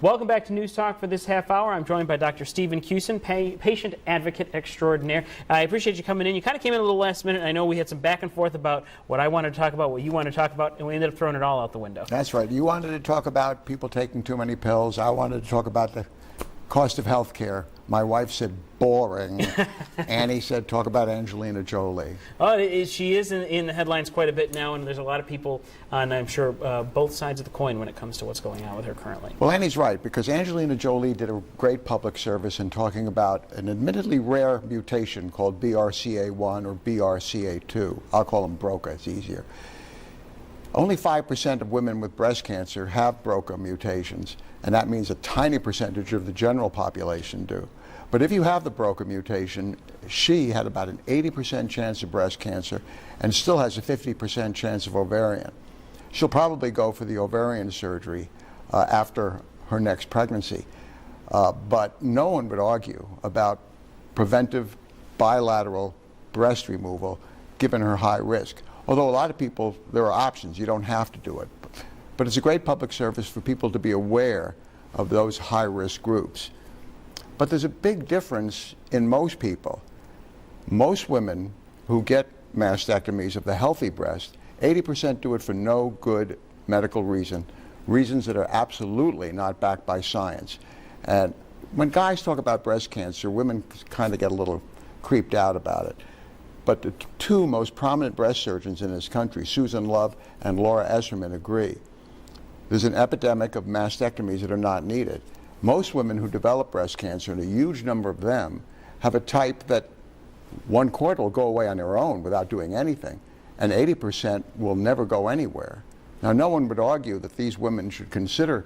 Welcome back to News Talk for this half hour. I'm joined by Dr. Stephen Cusin, patient advocate extraordinaire. I appreciate you coming in. You kind of came in a little last minute. I know we had some back and forth about what I wanted to talk about, what you wanted to talk about, and we ended up throwing it all out the window. That's right. You wanted to talk about people taking too many pills. I wanted to talk about the cost of health care. My wife said boring. Annie said talk about Angelina Jolie. She is in the headlines quite a bit now, and there's a lot of people on, I'm sure, both sides of the coin when it comes to what's going on with her currently. Well, Annie's right, because Angelina Jolie did a great public service in talking about an admittedly rare mutation called BRCA1 or BRCA2. I'll call them BRCA, it's easier. Only 5% of women with breast cancer have BRCA mutations, and that means a tiny percentage of the general population do. But if you have the BRCA mutation, she had about an 80% chance of breast cancer and still has a 50% chance of ovarian. She'll probably go for the ovarian surgery after her next pregnancy. But no one would argue about preventive bilateral breast removal given her high risk. Although a lot of people, there are options, you don't have to do it. But it's a great public service for people to be aware of those high-risk groups. But there's a big difference in most people. Most women who get mastectomies of the healthy breast, 80% do it for no good medical reasons that are absolutely not backed by science. And when guys talk about breast cancer, women kind of get a little creeped out about it. But the two most prominent breast surgeons in this country, Susan Love and Laura Esserman, agree. There's an epidemic of mastectomies that are not needed. Most women who develop breast cancer, and a huge number of them, have a type that 1/4 will go away on their own without doing anything, and 80% will never go anywhere. Now, no one would argue that these women should consider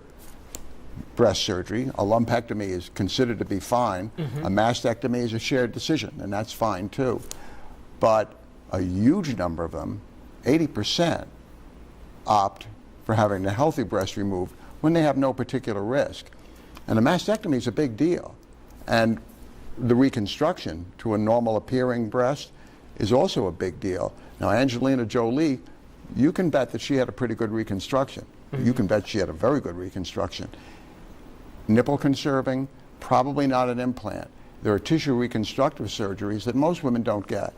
breast surgery. A lumpectomy is considered to be fine. A mastectomy is a shared decision, and that's fine too. But a huge number of them, 80%, opt for having the healthy breast removed when they have no particular risk. And a mastectomy is a big deal. And the reconstruction to a normal appearing breast is also a big deal. Now, Angelina Jolie, you can bet that she had a pretty good reconstruction. You can bet she had a very good reconstruction. Nipple conserving, probably not an implant. There are tissue reconstructive surgeries that most women don't get.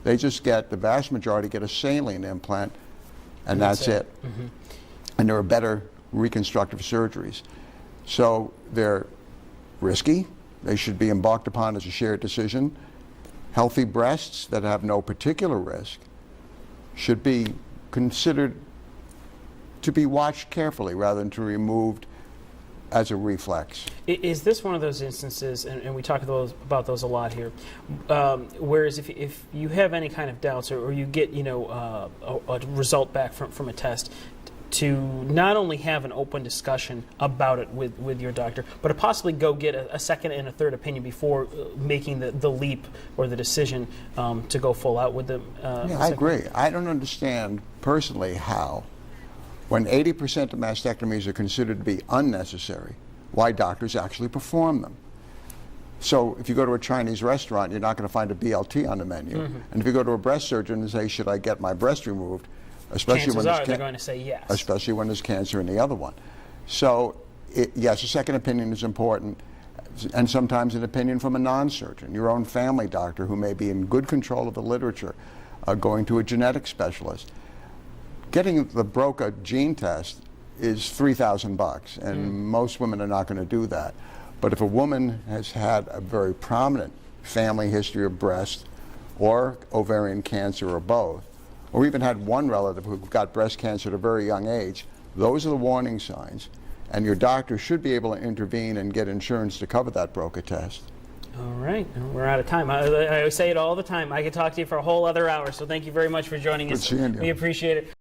They just get, the vast majority get a saline implant, and that's it. And there are better reconstructive surgeries. So they're risky. They should be embarked upon as a shared decision. Healthy breasts that have no particular risk should be considered to be watched carefully rather than to be removed as a reflex. Is this one of those instances, and we talk about those a lot here, whereas if you have any kind of doubts or you get a result back from a test, to not only have an open discussion about it with your doctor, but to possibly go get a second and a third opinion before making the leap or the decision to go full out with them? Yeah, I agree. I don't understand personally how, when 80% of mastectomies are considered to be unnecessary, why doctors actually perform them. So if you go to a Chinese restaurant, you're not going to find a BLT on the menu. And if you go to a breast surgeon and say, should I get my breast removed, especially when they're going to say yes. Especially when there's cancer in the other one. So yes, a second opinion is important, and sometimes an opinion from a non-surgeon, your own family doctor who may be in good control of the literature, going to a genetic specialist. Getting the BRCA gene test is $3,000, and most women are not going to do that. But if a woman has had a very prominent family history of breast or ovarian cancer or both, or even had one relative who got breast cancer at a very young age, those are the warning signs. And your doctor should be able to intervene and get insurance to cover that BRCA test. All right, we're out of time. I say it all the time. I could talk to you for a whole other hour, so thank you very much for joining us. Good seeing you. We appreciate it.